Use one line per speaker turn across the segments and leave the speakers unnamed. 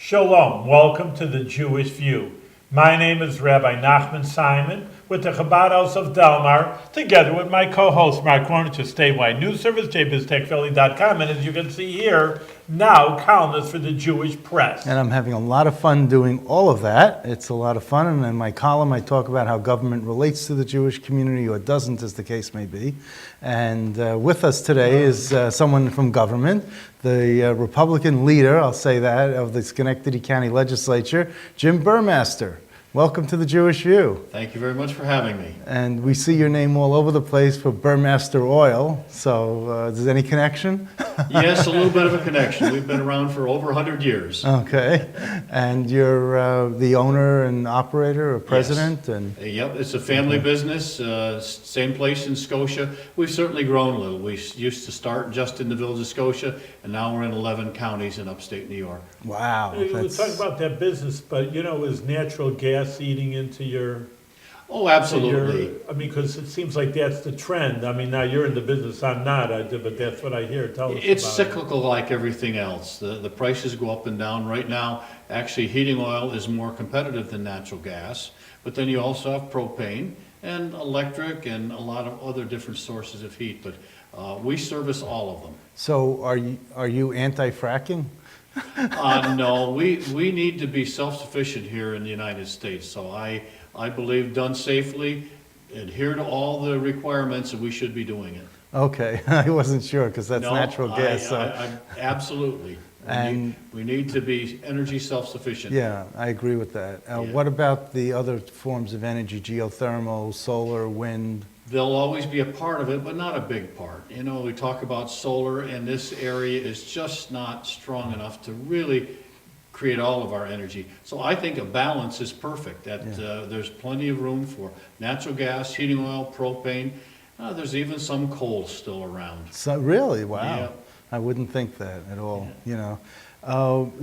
Shalom, welcome to the Jewish View. My name is Rabbi Nachman Simon with the Chabad House of Delmar, together with my co-host Mark Warner, statewide news service, jbiztechphilly.com, and as you can see here, now columnist for the Jewish Press.
And I'm having a lot of fun doing all of that. It's a lot of fun, and in my column I talk about how government relates to the Jewish community, or doesn't, as the case may be. And with us today is someone from government, the Republican leader, I'll say that, of the Schenectady County Legislature, Jim Buhrmaster. Welcome to the Jewish View.
Thank you very much for having me.
And we see your name all over the place for Buhrmaster Oil, so is there any connection?
Yes, a little bit of a connection. We've been around for over 100 years.
Okay. And you're the owner and operator or president?
Yes.
And
Yep, it's a family business, same place in Scotia. We've certainly grown a little. We used to start just in the village of Scotia, and now we're in 11 counties in upstate New York.
wow.
We talk about that business, but is natural gas eating into your...
Oh, absolutely.
because it seems like that's the trend. Now you're in the business, I'm not, but that's what I hear. Tell us
It's
about
cyclical like everything else. The prices go up and down. Right now, actually, heating oil is more competitive than natural gas, but then you also have propane and electric and a lot of other different sources of heat, but we service all of them.
So are you anti-fracking?
No, we need to be self-sufficient here in the United States, so I believe done safely, adhere to all the requirements, and we should be doing it.
Okay, I wasn't sure because that's
No,
natural gas.
Absolutely.
And-
We need to be energy self-sufficient.
Yeah, I agree with that.
Yeah.
What about the other forms of energy, geothermal, solar, wind?
They'll always be a part of it, but not a big part. We talk about solar, and this area is just not strong enough to really create all of our energy. So I think a balance is perfect, that there's plenty of room for natural gas, heating oil, propane. There's even some coal still around.
So really, wow.
Yeah.
I wouldn't think that at all,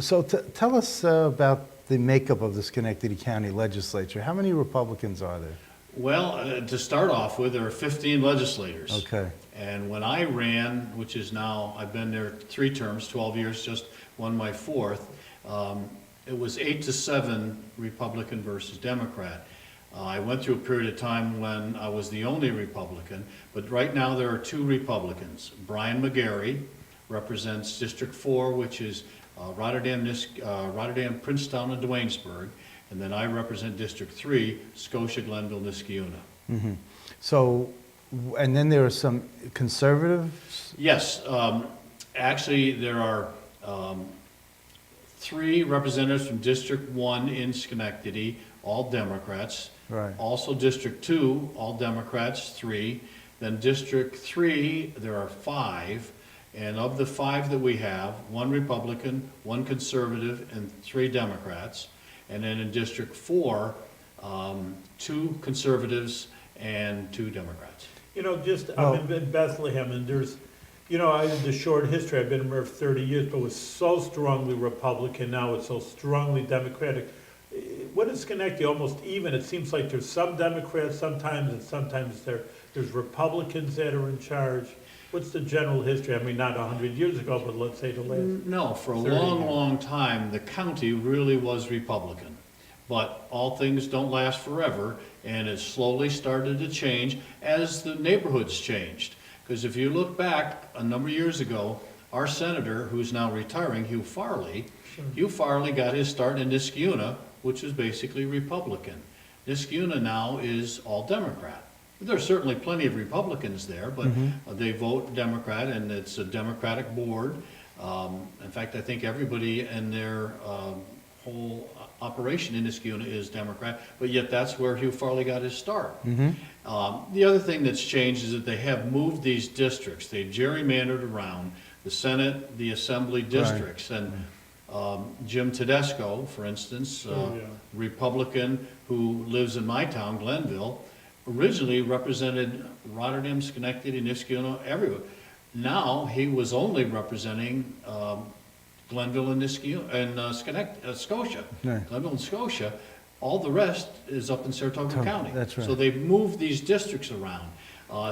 So tell us about the makeup of the Schenectady County Legislature. How many Republicans are there?
Well, to start off with, there are 15 legislators.
Okay.
And when I ran, which is now, I've been there 3 terms, 12 years, just won my 4th, it was 8-7 Republican versus Democrat. I went through a period of time when I was the only Republican, but right now there are 2 Republicans. Brian McGarry represents District 4, which is Rotterdam, Princetown, and Duanesburg. And then I represent District 3, Scotia, Glenville, Niskayuna.
Mm-hmm. So, and then there are some conservatives?
Yes, actually there are 3 representatives from District 1 in Schenectady, all Democrats.
Right.
Also District 2, all Democrats, 3. Then District 3, there are 5. And of the 5 that we have, 1 Republican, 1 conservative, and 3 Democrats. And then in District 4, 2 conservatives and 2 Democrats.
I'm in Bethlehem, and there's, I had the short history. I've been here for 30 years, but it was so strongly Republican. Now it's so strongly Democratic. What is Schenectady? Almost even. It seems like there's some Democrats sometimes, and sometimes there's Republicans that are in charge. What's the general history? Not 100 years ago, but let's say the last.
No, for a
30
long,
years.
long time, the county really was Republican. But all things don't last forever, and it slowly started to change as the neighborhoods changed. Because if you look back a number of years ago, our senator, who's now retiring, Hugh Farley, Hugh Farley got his start in Niskayuna, which is basically Republican. Niskayuna now is all Democrat. There's certainly plenty of Republicans there, but they vote Democrat, and it's a Democratic board. In fact, I think everybody in their whole operation in Niskayuna is Democrat, but yet that's where Hugh Farley got his start. The other thing that's changed is that they have moved these districts. They gerrymandered around the Senate, the Assembly districts, and Jim Tedesco, for instance, Republican who lives in my town, Glenville, originally represented Rotterdam, Schenectady, Niskayuna, everywhere. Now he was only representing Glenville and Niskayuna and Scotia.
Right.
Glenville and Scotia. All the rest is up in Saratoga County.
That's right.
So they've moved these districts around.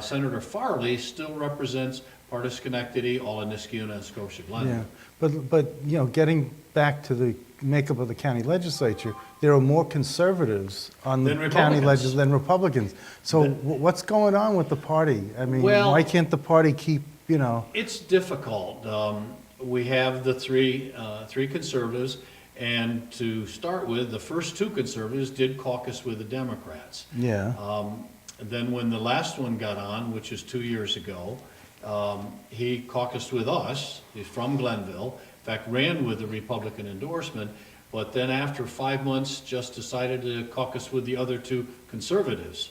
Senator Farley still represents part of Schenectady, all of Niskayuna and Scotia
Yeah,
Glenville.
but, you know, getting back to the makeup of the county legislature, there are more conservatives on the
Than
county
Republicans.
than Republicans. So what's going on with the party? I mean,
Well-
why can't the party keep, you know?
It's difficult. We have the three conservatives, and to start with, the first two conservatives did caucus with the Democrats.
Yeah,
Then when the last one got on, which is 2 years ago, he caucused with us. He's from Glenville. In fact, ran with the Republican endorsement, but then after 5 months, just decided to caucus with the other two conservatives.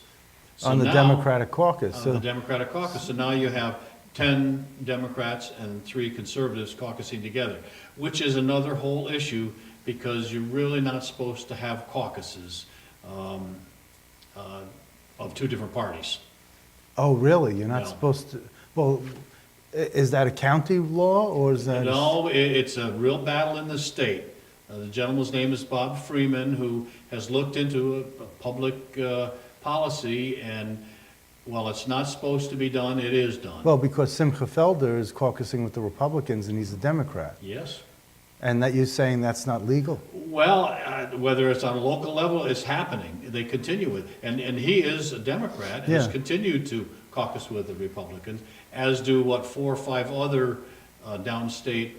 So
on the
now-
Democratic caucus.
On the
So,
Democratic caucus. So now you have 10 Democrats and 3 conservatives caucusing together, which is another whole issue, because you're really not supposed to have caucuses of 2 different parties.
oh, really? You're not
No.
supposed to, well, is that a county law or is that?
No, it's a real battle in the state. The gentleman's name is Bob Freeman, who has looked into a public policy, and while it's not supposed to be done, it is done.
Well, because Simcha Felder is caucusing with the Republicans and he's a Democrat.
Yes.
And that you're saying that's not legal?
Well, whether it's on a local level, it's happening. They continue with, and he is a Democrat, and has
Yeah.
continued to caucus with the Republicans, as do 4 or 5 other downstate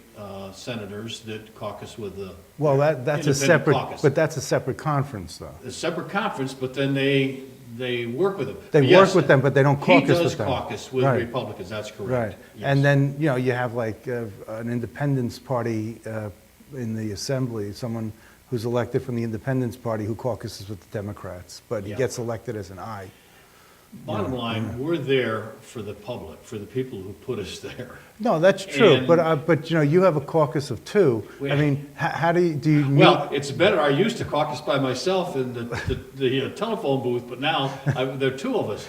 senators that caucus with the
Well, that's a
Independent
separate,
caucus.
but that's a separate conference, though.
a separate conference, but then they work with them.
They
But yes,
work with them, but they don't caucus with them.
He does caucus with
Right.
Republicans, that's correct.
Right.
Yes.
And then, you know, you have like an independence party in the assembly, someone who's elected from the independence party who caucuses with the Democrats, but he
Yeah.
gets elected as an I.
Bottom line, we're there for the public, for the people who put us there.
No, that's true,
And-
but, you know, you have a caucus of 2. I mean, how do you meet?
Well, it's better, I used to caucus by myself in the telephone booth, but now there are 2 of us.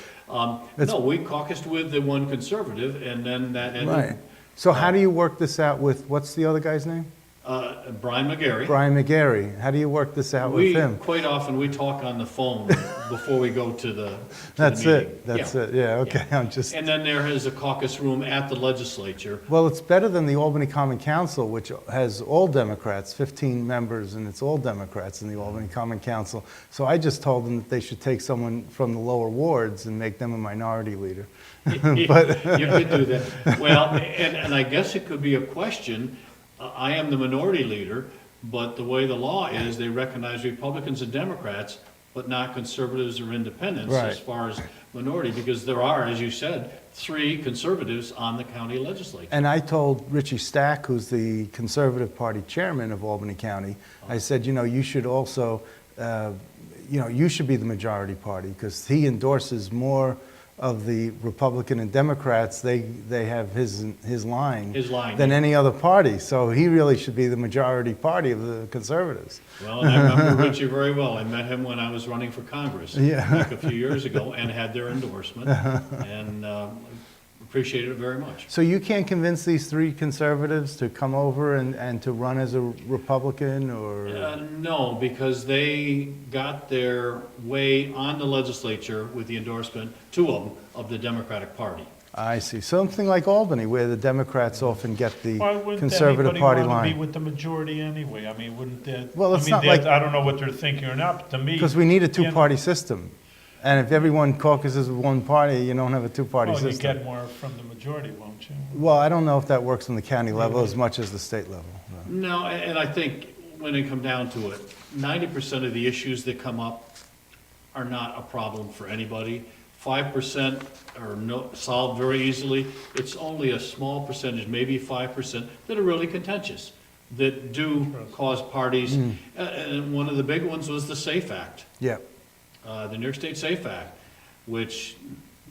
It's-
No, we caucused with the one conservative, and then that ended.
Right. So how do you work this out with, what's the other guy's name?
Brian McGarry.
Brian McGarry. How do you work this out with him?
Quite often, we talk on the phone before we go to the
That's
meeting.
it, that's it, yeah, okay, I'm just,
And then there is a caucus room at the legislature.
well, it's better than the Albany Common Council, which has all Democrats, 15 members, and it's all Democrats in the Albany Common Council. So I just told them that they should take someone from the lower wards and make them a minority leader.
You could do that. Well, and I guess it could be a question. I am the minority leader, but the way the law is, they recognize Republicans and Democrats, but not conservatives or independents
Right.
as far as minority, because there are, as you said, 3 conservatives on the county legislature.
And I told Richie Stack, who's the Conservative Party chairman of Albany County, I said, you know, you should also, you know, you should be the majority party, because he endorses more of the Republican and Democrats. They have his line.
His line,
Than
yeah.
any other party. So he really should be the majority party of the conservatives.
Well, and I remember Richie very well. I met him when I was running for Congress back a few years ago, and had their endorsement, and appreciated it very much.
So you can't convince these 3 conservatives to come over and to run as a Republican or?
No, because they got their way on the legislature with the endorsement, 2 of them, of the Democratic Party.
I see. Something like Albany, where the Democrats often get the
Why wouldn't
conservative
anybody
party
want to be
line.
with the majority anyway? I mean, wouldn't that?
Well, it's
I mean,
not like-
I don't know what they're thinking or not, but to me.
Because we need a
you know,
2-party system. And if everyone caucuses with one party, you don't have a 2-party
Well, you
system.
get more from the majority, won't you?
Well, I don't know if that works on the county level as much as the state level. No.
No, and I think when it comes down to it, 90% of the issues that come up are not a problem for anybody. 5% are solved very easily. It's only a small percentage, maybe 5%, that are really contentious, that do cause parties. And one of the big ones was the SAFE Act,
Yeah.
the New York State SAFE Act, which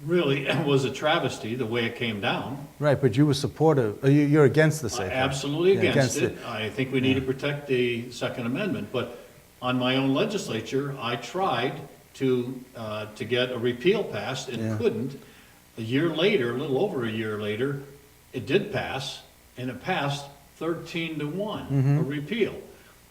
really was a travesty, the way it came down.
Right, but you were supportive, you're against the SAFE Act.
Absolutely
Yeah,
against it. I think we need to protect the Second Amendment, but on my own legislature, I tried to get a repeal passed
Yeah.
and couldn't. A year later, a little over a year later, it did pass, and it passed 13-1, a repeal.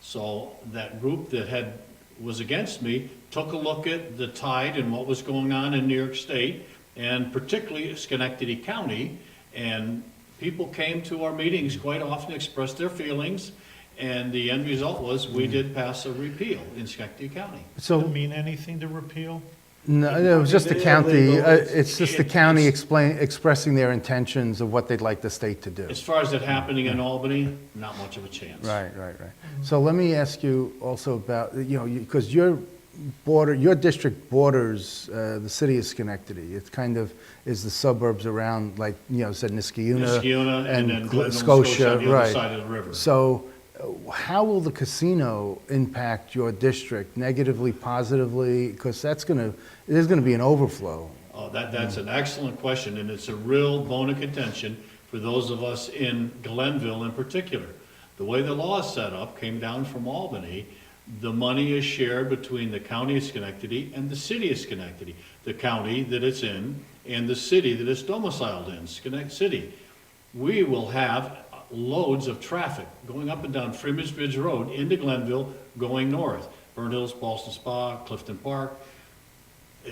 So that group that was against me took a look at the tide and what was going on in New York State, and particularly Schenectady County. And people came to our meetings quite often, expressed their feelings, and the end result was we did pass a repeal in Schenectady County.
Does it
So,
mean anything to repeal?
no, it was just the
They-
county,
they-
it's just the county expressing their intentions of what they'd like the state to do.
As far as it happening in Albany, not much of a chance.
Right. So let me ask you also about, because your district borders the city of Schenectady. It kind of is the suburbs around, like, said Niskayuna.
Niskayuna and then Glenville,
Scotia,
on the other
right.
side of the river.
So how will the casino impact your district, negatively, positively? Because there's going to be an overflow.
Oh, that's an excellent question, and it's a real bone of contention for those of us in Glenville in particular. The way the law is set up came down from Albany. The money is shared between the county of Schenectady and the city of Schenectady, the county that it's in and the city that it's domiciled in, Schenectady City. We will have loads of traffic going up and down Freeman's Bridge Road into Glenville, going north. Burnt Hills, Boston Spa, Clifton Park.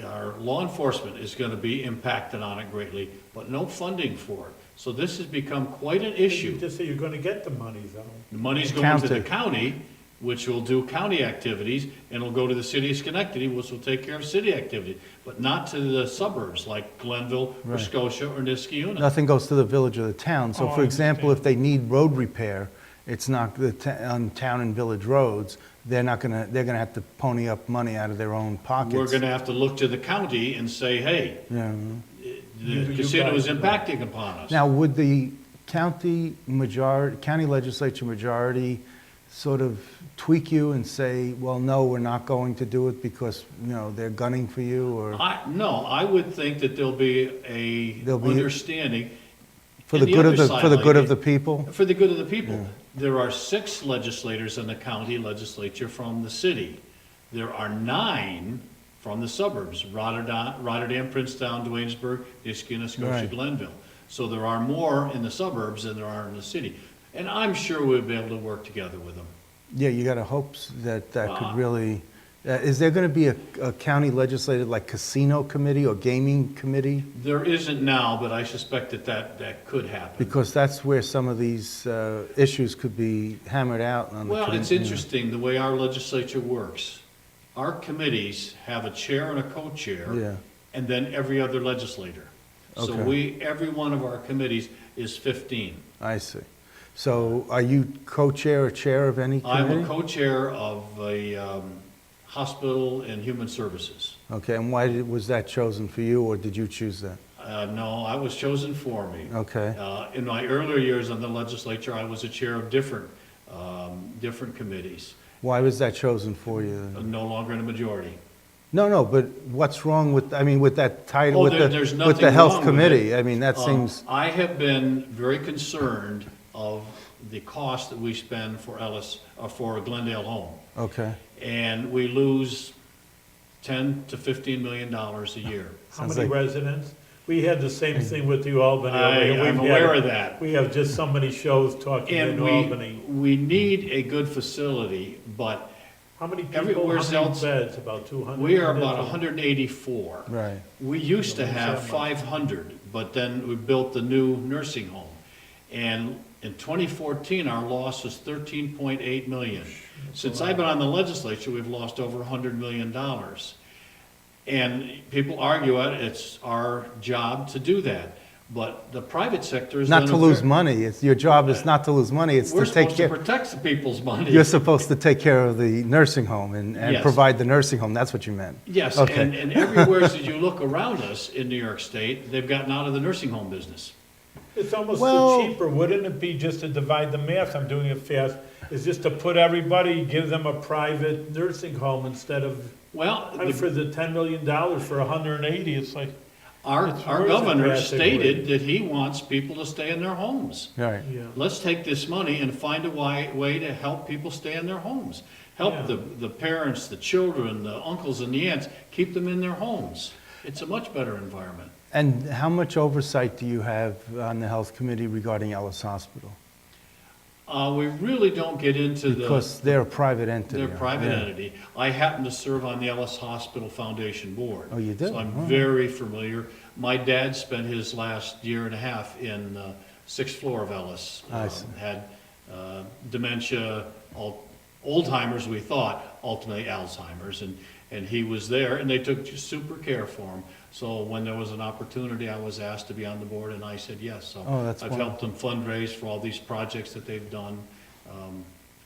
Our law enforcement is going to be impacted on it greatly, but no funding for it. So this has become quite an
You
issue.
just say you're gonna get the money, though.
The money's going to the
County.
county, which will do county activities, and it'll go to the city of Schenectady, which will take care of city activity, but not to the suburbs like Glenville or
Right.
Scotia or Niskayuna.
Nothing goes to the village or the town. So
Oh,
for
I
example,
understand.
if they need road repair, it's not on town and village roads, they're gonna have to pony up money out of their own pockets.
We're gonna have to look to the county and say, hey,
Yeah.
the
You
casino
guys-
is impacting upon us.
Now, would the county legislature majority sort of tweak you and say, well, no, we're not going to do it because, they're gunning for you, or
No, I would think that there'll be
There'll be-
understanding
for
and
the
the
good of
other
the,
side
for the
like
good
it-
of the people?
for the good of the people. There are 6 legislators in the county legislature from the city. There are 9 from the suburbs, Rotterdam, Princetown, Duanesburg, Niskayuna, Scotia,
Right.
Glenville. So there are more in the suburbs than there are in the city. And I'm sure we'll be able to work together with them.
Yeah, you got to hope that
Wow.
could really, is there going to be a county legislative, like casino committee or gaming committee?
There isn't now, but I suspect that could happen.
Because that's where some of these issues could be hammered out on the.
Well, it's
committee.
interesting, the way our legislature works. Our committees have a chair and a co-chair.
Yeah.
And then every other legislator. So
Okay.
every one of our committees is 15.
I see. So are you co-chair or chair of any
I'm
committee?
a co-chair of a hospital and human services.
Okay, and why was that chosen for you, or did you choose that?
No, I was chosen for me.
Okay,
In my earlier years on the legislature, I was a chair of different committees,
why was that chosen for you?
no longer in a majority.
No, but what's wrong with, with that title,
Oh,
with
there's
the
nothing
health
wrong with
committee?
it.
I mean, that seems,
I have been very concerned of the cost that we spend for for Glendale Home.
okay.
And we lose $10 to $15 million a year.
How
Sounds
many
like-
residents? We had the same thing with the Albany.
I'm
We've
aware
had-
of that.
We have just so many shows talking in
And
Albany.
we need a good facility, but
How many people,
everywhere
how many
else-
beds? About 200?
we are about 184.
Right.
We used to have
Seven.
500, but then we built the new nursing home. And in 2014, our loss was 13.8 million. Since I've been on the legislature, we've lost over $100 million. And people argue it's our job to do that. But the private sector is.
Not to lose money. It's, your job is not to lose money, it's
We're
to take
supposed to
care.
protect the people's money.
You're supposed to take care of the nursing home and
Yes.
provide the nursing home, that's what you meant.
Yes,
Okay.
and everywhere as you look around us in New York State, they've gotten out of the nursing home business.
It's almost
Well-
cheaper, wouldn't it be, just to divide the math, I'm doing it fast, is just to put everybody, give them a private nursing home instead of,
Well,
for the $10 million for 180, it's like,
our
it's
our
worse
governor
than drastic
stated
rate.
that he wants people to stay in their homes.
Right.
yeah.
Let's take this money and find a way to help people stay in their homes. Help
Yeah.
the parents, the children, the uncles and the aunts, keep them in their homes. It's a much better environment.
And how much oversight do you have on the health committee regarding Ellis Hospital?
We really don't get into
Because they're a private entity.
their private
yeah.
entity. I happen to serve on the Ellis Hospital Foundation Board.
Oh, you do?
So I'm
Oh.
very familiar. My dad spent his last year and a half in the sixth floor of Ellis.
I see.
Had dementia, Alzheimer's we thought, ultimately Alzheimer's, and he was there, and they took super care for him. So when there was an opportunity, I was asked to be on the board, and I said yes. So
Oh, that's
I've helped them fundraise for all these projects that they've done.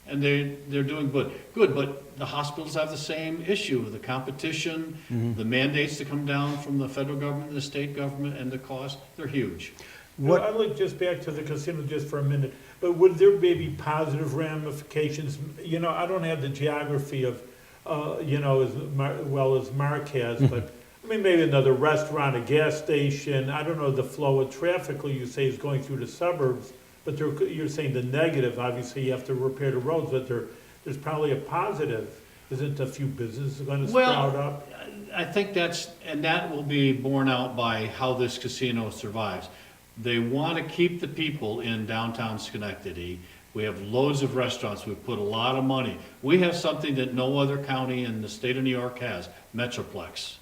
And they're doing good, but the hospitals have the same issue, the competition, the mandates that come down from the federal government, the state government, and the cost, they're huge.
What-
I'd like just back to the casino just for a minute, but would there be positive ramifications? You know, I don't have the geography of, as well as Mark has, but I mean, maybe another restaurant, a gas station, I don't know the flow of traffic you say is going through the suburbs, but you're saying the negative, obviously you have to repair the roads, but there's probably a positive. Isn't a few businesses going to sprout up?
I think that will be borne out by how this casino survives. They want to keep the people in downtown Schenectady. We have loads of restaurants. We've put a lot of money. We have something that no other county in the state of New York has, Metroplex.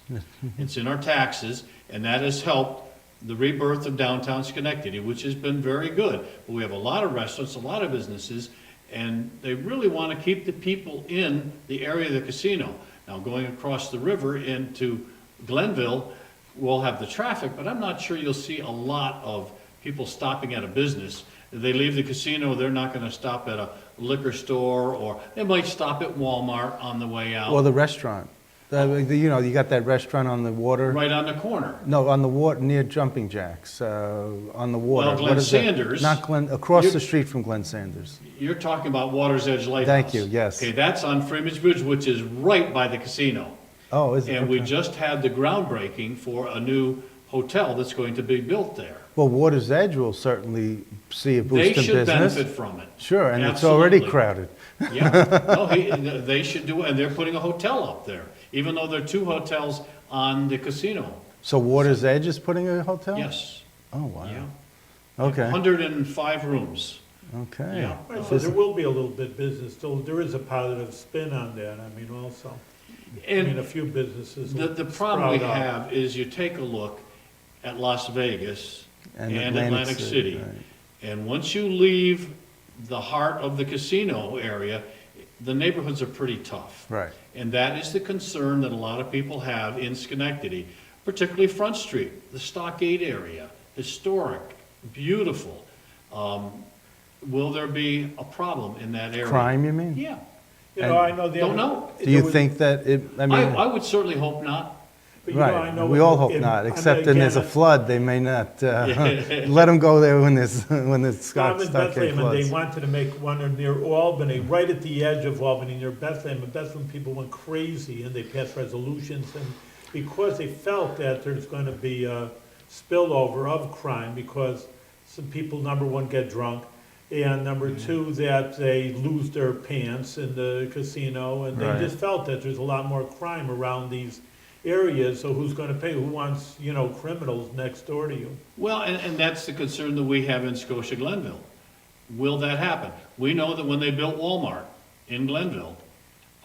It's in our taxes, and that has helped the rebirth of downtown Schenectady, which has been very good. But we have a lot of restaurants, a lot of businesses, and they really want to keep the people in the area of the casino. Now, going across the river into Glenville, we'll have the traffic, but I'm not sure you'll see a lot of people stopping at a business. If they leave the casino, they're not going to stop at a liquor store, or they might stop at Walmart on the way out.
Or the restaurant. You got that restaurant on the water?
Right on the corner.
No, on the water, near Jumping Jacks, on the water.
Well, Glenn
What is that?
Sanders.
Not Glenn, across
You-
the street from Glenn Sanders.
You're talking about Water's Edge Lighthouse.
Thank you, yes.
Okay, that's on Freeman's Bridge, which is right by the casino.
Oh, is it?
And we
Okay.
just had the groundbreaking for a new hotel that's going to be built there.
Well, Water's Edge will certainly see a
They
boost in
should
business.
benefit from it.
Sure, and it's already
Absolutely.
crowded.
Yeah, no, they should do it, and they're putting a hotel up there, even though there are two hotels on the casino.
So Water's Edge is putting a hotel?
Yes,
Oh, wow.
yeah.
Okay,
105 rooms.
okay.
Yeah.
Right, so there will be a little bit business, still, there is a positive spin on that, I mean, also. I mean,
And
a few businesses
the
will
problem we
sprout up.
have is you take a look at Las Vegas
And
and Atlantic City.
right.
And once you leave the heart of the casino area, the neighborhoods are pretty tough.
Right.
And that is the concern that a lot of people have in Schenectady, particularly Front Street, the Stockade area, historic, beautiful. Will there be a problem in that area?
Crime, you mean?
Yeah.
You know, I know the.
Don't know.
Do you think that it, I mean,
I would certainly hope not.
but you know, I
right,
know
we all hope
in-
not,
I mean,
except when there's a
again,
flood, they may not, let them go there when there's, when the
I'm
Stockade
in Bethlehem, and they
floods.
wanted to make one near Albany, right at the edge of Albany, near Bethlehem, and Bethlehem people went crazy, and they passed resolutions, and because they felt that there's gonna be a spillover of crime, because some people, number one, get drunk, and number two, that they lose their pants in the casino, and they
Right.
just felt that there's a lot more crime around these areas, so who's gonna pay? Who wants, criminals next door to you?
Well, and that's the concern that we have in Scotia Glenville. Will that happen? We know that when they built Walmart in Glenville,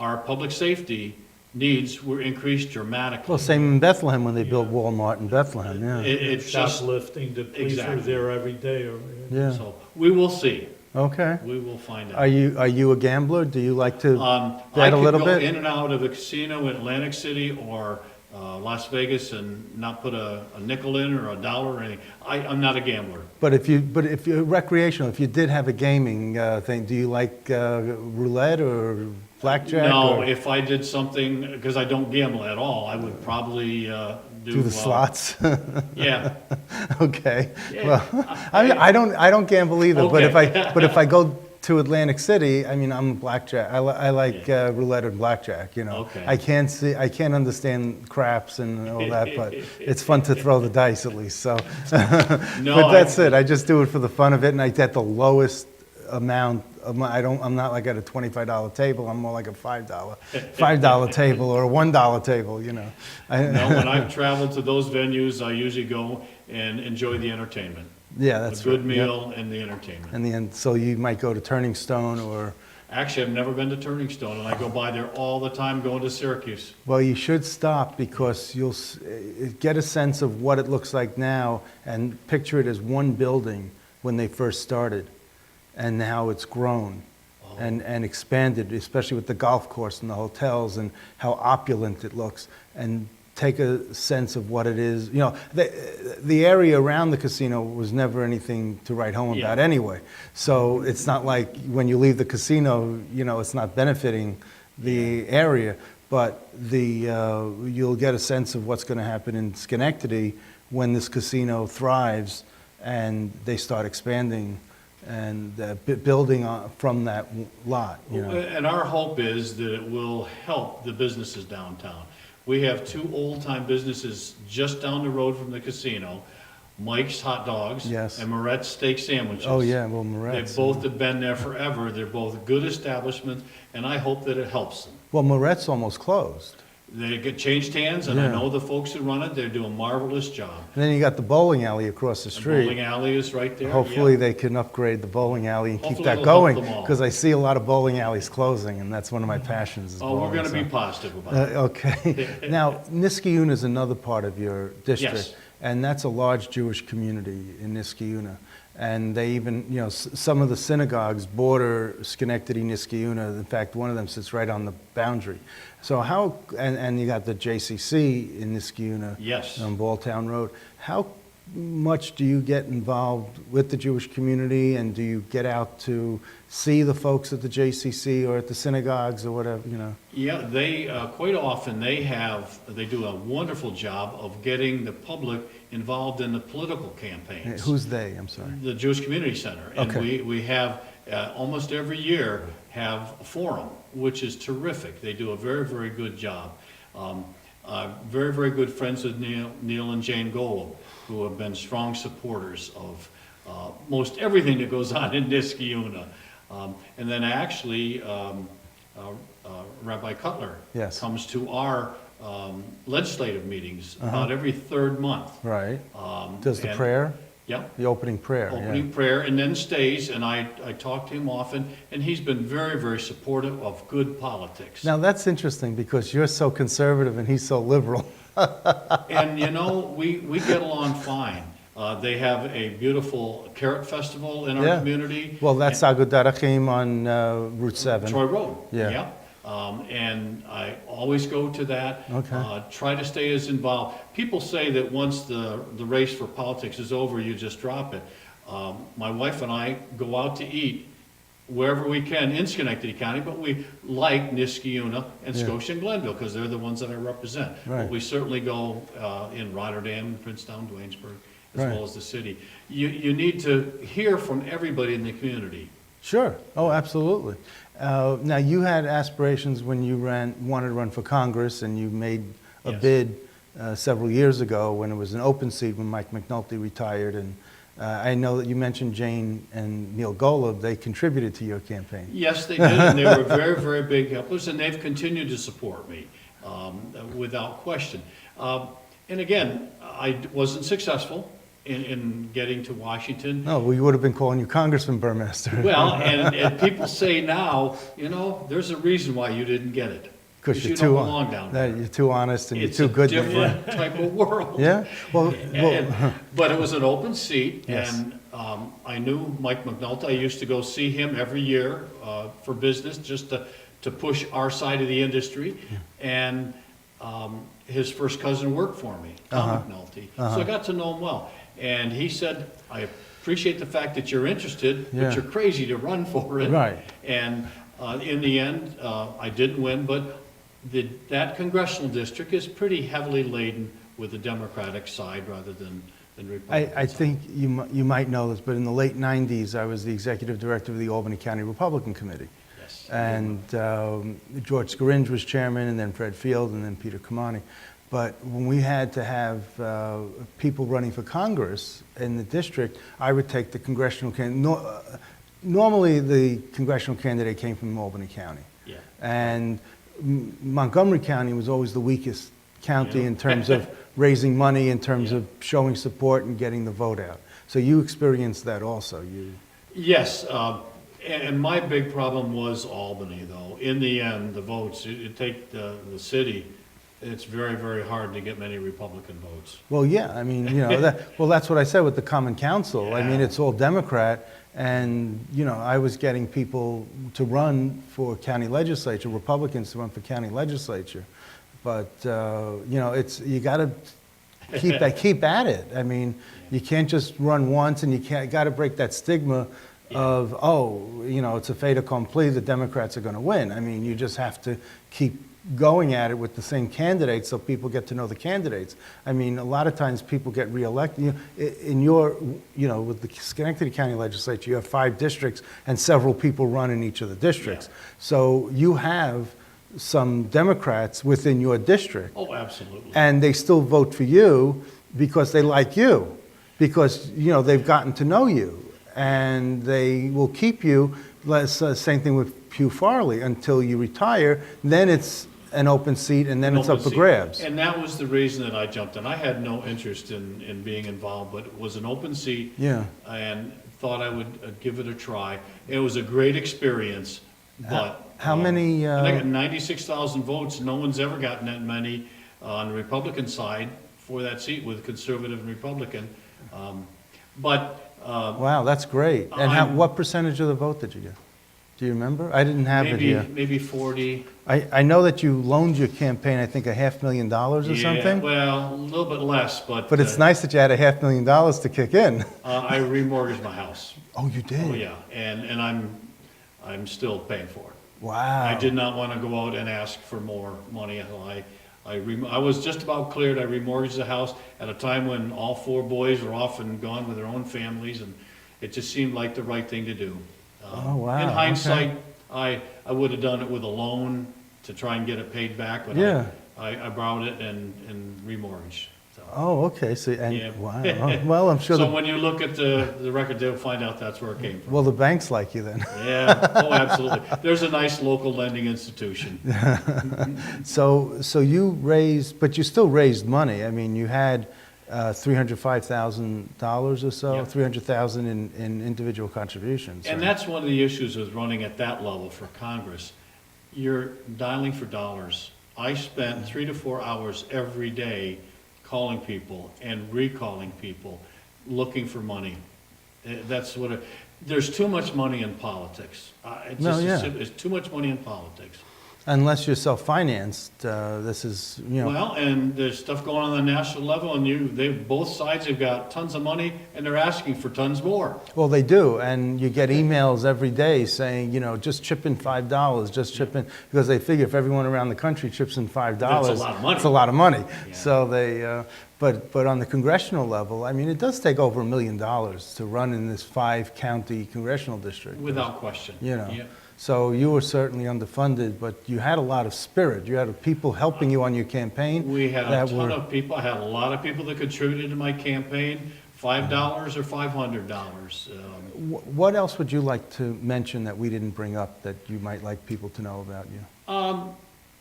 our public safety needs were increased dramatically.
Well, same in Bethlehem when they built Walmart in Bethlehem, yeah.
It's just,
Shoplifting, the police are
Exactly.
there every day.
Yeah,
so, we will see.
okay.
We will find
Are
out.
you a gambler? Do you like to
I
bet a
could
little
go
bit?
in and out of a casino in Atlantic City or Las Vegas and not put a nickel in or a dollar or anything. I'm not a gambler.
But if you're recreational, if you did have a gaming thing, do you like roulette or blackjack?
No,
or
if I did something, because I don't gamble at all, I would probably
do the slots?
Yeah.
Okay.
Yeah.
Well, I don't gamble either, but
Okay.
if I go to Atlantic City, I mean, I'm a blackjack. I like roulette and blackjack,
Okay.
I can't understand craps and all that, but it's fun to throw the dice at least, so.
No,
But that's it. I just do it for the fun of it, and I get the lowest amount of my, I'm not like at a $25 table, I'm more like a $5 table or a $1 table,
No, when I've traveled to those venues, I usually go and enjoy the entertainment.
Yeah, that's
A good
right. Yep.
meal and the entertainment.
And so you might go to Turning Stone or
Actually, I've never been to Turning Stone, and I go by there all the time going to Syracuse.
Well, you should stop because you'll get a sense of what it looks like now and picture it as one building when they first started and how it's grown and expanded, especially with the golf course and the hotels and how opulent it looks, and take a sense of what it is. You know, the area around the casino was never anything to write home about anyway. So it's not like when you leave the casino, you know, it's not benefiting the area, but you'll get a sense of what's going to happen in Schenectady when this casino thrives and they start expanding and building from that lot. You know.
And our hope is that it will help the businesses downtown. We have two old-time businesses just down the road from the casino, Mike's Hot Dogs and Moret's Steak Sandwiches.
Oh, yeah, well, Moret's.
They both have been there forever. They're both good establishments, and I hope that it helps them.
Well, Moret's almost closed.
They get changed hands, and I know the folks who run it, they do a marvelous job.
And then you got the bowling alley across the street.
The bowling alley is right there.
Hopefully they can upgrade the bowling alley and
Hopefully
keep that
it'll help
going,
them all.
because I see a lot of bowling alleys closing, and that's one of my passions is
Oh, we're
bowling,
going to be
so.
positive about it.
Okay. Now, Niskayuna is another part of your district,
Yes.
and that's a large Jewish community in Niskayuna. And they even, you know, some of the synagogues border Schenectady, Niskayuna. In fact, one of them sits right on the boundary. So how, and you got the JCC in Niskayuna.
Yes.
On Balltown Road. How much do you get involved with the Jewish community, and do you get out to see the folks at the JCC or at the synagogues or whatever, you know?
Yeah, they, quite often, they do a wonderful job of getting the public involved in the political campaigns.
Who's they? I'm sorry.
The Jewish Community Center. And
Okay.
we have, almost every year, have a forum, which is terrific. They do a very, very good job. Very, very good friends with Neil and Jane Golub, who have been strong supporters of most everything that goes on in Niskayuna. And then actually, Rabbi Cutler comes to our legislative meetings about every third month.
Right. Does the prayer?
Yep.
The opening prayer.
Opening prayer, and then stays, and I talk to him often, and he's been very, very supportive of good politics.
Now that's interesting because you're so conservative and he's so liberal.
And you know, we get along fine. They have a beautiful carrot festival in our community.
Well, that's Agudat Achim on Route 7.
Troy Road.
Yeah.
And I always go to that.
Okay.
Try to stay as involved. People say that once the race for politics is over, you just drop it. My wife and I go out to eat wherever we can in Schenectady County, but we like Niskayuna and Scotia and Glenville because they're the ones that I represent.
Right.
But we certainly go in Rotterdam, Princetown, Duanesburg, as
Right.
well as the city. You need to hear from everybody in the community.
Sure. Oh, absolutely. Now, you had aspirations when you wanted to run for Congress, and you made a bid several years ago when it was an open seat when Mike McNulty retired. And I know that you mentioned Jane and Neil Golub. They contributed to your campaign.
Yes, they did, and they were very, very big helpers, and they've continued to support me without question. And again, I wasn't successful in getting to Washington.
No, we would have been calling you Congressman Buhrmaster.
Well, and people say now, you know, there's a reason why you didn't get it.
Because
you don't belong down there.
You're too honest and
It's
you're
a
too good.
different type of world.
Yeah? Well,
But it was an open seat,
Yes.
and I knew Mike McNulty. I used to go see him every year for business, just to push our side of the industry. And his first cousin worked for me, Tom McNulty. So I got to know him well. And he said, I appreciate the fact that you're interested,
Yeah.
but you're crazy to run for it.
Right.
And in the end, I didn't win, but that congressional district is pretty heavily laden with the Democratic side rather than Republican.
I think you might know this, but in the late 90s, I was the executive director of the Albany County Republican Committee.
Yes.
And George Scaringe was chairman, and then Fred Field, and then Peter Kamani. But when we had to have people running for Congress in the district, I would take the congressional candidate. Normally, the congressional candidate came from Albany County.
Yeah.
And Montgomery County was always the weakest county in terms of raising money, in terms of showing support and getting the vote out. So you experienced that also.
Yes, And my big problem was Albany, though. In the end, the votes, you take the city, it's very, very hard to get many Republican votes.
Well, yeah, I mean, that's what I said with the Common Council. I mean,
Yeah.
it's all Democrat, and, I was getting people to run for county legislature, Republicans to run for county legislature. But, you gotta keep at it. I mean, you can't just run once, and you gotta break that stigma of, it's a fait accompli, the Democrats are gonna win. I mean, you just have to keep going at it with the same candidates so people get to know the candidates. I mean, a lot of times people get reelected. With the Schenectady County Legislature, you have 5 districts and several people run in each of the districts.
Yeah.
So you have some Democrats within your district.
Oh, absolutely.
And they still vote for you because they like you, because, they've gotten to know you. And they will keep you, same thing with Hugh Farley, until you retire. Then it's an open seat, and then it's up for grabs.
And that was the reason that I jumped in. I had no interest in being involved, but it was an open seat.
Yeah.
And thought I would give it a try. It was a great experience, but.
How many?
And I got 96,000 votes. No one's ever gotten that many on the Republican side for that seat with Conservative and Republican.
Wow, that's great. And what percentage of the vote did you get? Do you remember? I didn't have it here.
Maybe 40.
I know that you loaned your campaign, I think, $500,000 or something.
Well, a little bit less, but.
But it's nice that you had $500,000 to kick in.
I remortgaged my house.
Oh, you did?
Oh, yeah, and I'm still paying for it.
Wow.
I did not want to go out and ask for more money. I was just about cleared. I remortgaged the house at a time when all 4 boys were off and gone with their own families, and it just seemed like the right thing to do.
Oh, wow.
In hindsight, I would have done it with a loan to try and get it paid back, but
Yeah.
I borrowed it and remortgaged. So.
Oh, okay. So,
Yeah.
Wow. Oh, well, I'm sure.
So when you look at the record, they'll find out that's where it came from.
Well, the banks like you then.
Yeah, oh, absolutely. There's a nice local lending institution.
So you raised, but you still raised money. I mean, you had $305,000 or so,
Yep.
$300,000 in individual contributions.
And
right?
that's one of the issues with running at that level for Congress. You're dialing for dollars. I spent 3 to 4 hours every day calling people and recalling people, looking for money. That's what there's too much money in politics. It's too much money in politics.
Unless you're self-financed, this is,
Well, and there's stuff going on the national level, and both sides have got tons of money, and they're asking for tons more.
Well, they do, and you get emails every day saying, just chip in $5, just chip in, because they figure if everyone around the country chips in $5,
That's a lot of money.
it's a lot of money.
Yeah.
So they, but on the congressional level, I mean, it does take over $1 million to run in this 5-county congressional district.
Without question. Yeah.
So you were certainly underfunded, but you had a lot of spirit. You had people helping you on your campaign.
We had a ton of people. I had a lot of people that contributed to my campaign, $5 or $500.
What else would you like to mention that we didn't bring up that you might like people to know about you?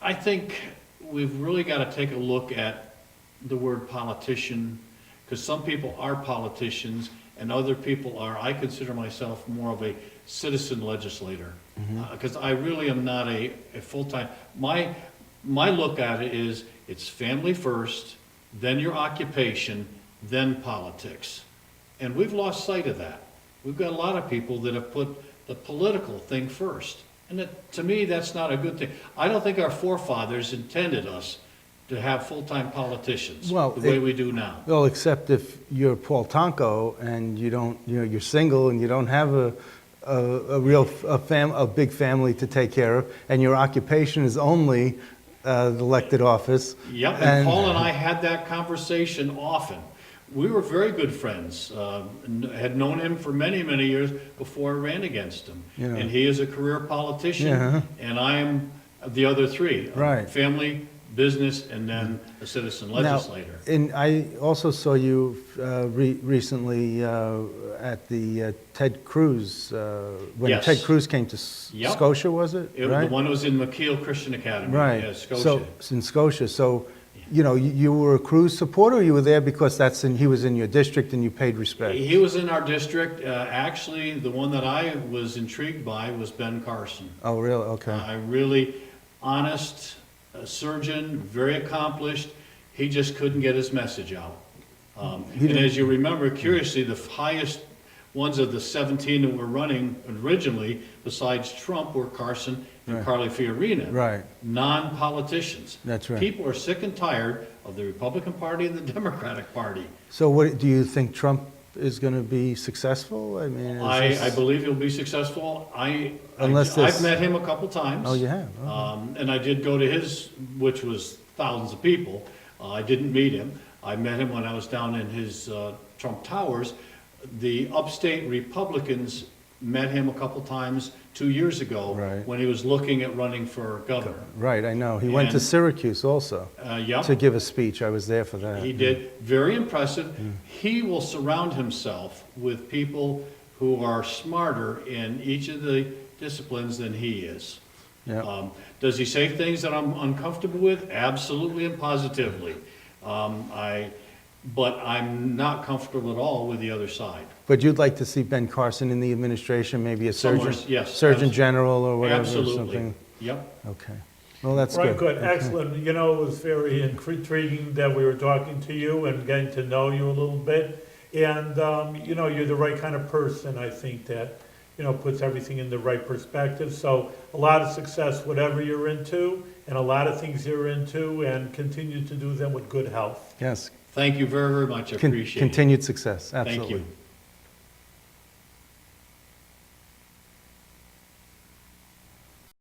I think we've really got to take a look at the word politician, because some people are politicians and other people are. I consider myself more of a citizen legislator, because I really am not a full-time. My look at it is it's family first, then your occupation, then politics. And we've lost sight of that. We've got a lot of people that have put the political thing first. And to me, that's not a good thing. I don't think our forefathers intended us to have full-time politicians the way we do now.
Well, except if you're Paul Tonko and you don't, you're single and you don't have a big family to take care of, and your occupation is only the elected office.
Yep, and Paul and I had that conversation often. We were very good friends, had known him for many, many years before I ran against him. And he is a career politician, and I am the other three.
Right.
Family, business, and then a citizen legislator.
Now, and I also saw you recently at the Ted Cruz, when
Yes.
Ted Cruz came to Scotia, was it?
The one was in McKeel Christian Academy,
Right.
Scotia.
So, it's in Scotia. So you know, you were a Cruz supporter, or you were there because he was in your district and you paid respect?
He was in our district. Actually, the one that I was intrigued by was Ben Carson.
Oh, really? Okay.
I really honest, surgeon, very accomplished. He just couldn't get his message out. And as you remember, curiously, the highest ones of the 17 that were running originally, besides Trump, were Carson and
Right.
Carly Fiorina.
Right.
Non-politicians.
That's right.
People are sick and tired of the Republican Party and the Democratic Party.
So what, do you think Trump is going to be successful? I mean,
I believe he'll be successful.
Unless
I've met him a couple times.
Oh, you have?
And I did go to his, which was thousands of people. I didn't meet him. I met him when I was down in his Trump Towers. The upstate Republicans met him a couple times 2 years ago.
Right.
When he was looking at running for governor.
Right, I know. He went to
And-
Syracuse also
Yep.
to give a speech. I was there for that.
He did. Very impressive. He will surround himself with people who are smarter in each of the disciplines than he is.
Yeah.
Does he say things that I'm uncomfortable with? Absolutely and positively. But I'm not comfortable at all with the other side.
But you'd like to see Ben Carson in the administration, maybe a
Somewhere,
surgeon,
yes,
Surgeon General or whatever, or
Absolutely.
something?
Yep.
Okay. Well, that's
Right,
good.
good,
Okay.
excellent. You know, it was very intriguing that we were talking to you and getting to know you a little bit. And, you know, you're the right kind of person, I think, that, you know, puts everything in the right perspective. So a lot of success, whatever you're into, and a lot of things you're into, and continue to do them with good health.
Yes.
Thank you very, very much. I appreciate it.
Continued success,
Thank
absolutely.
you.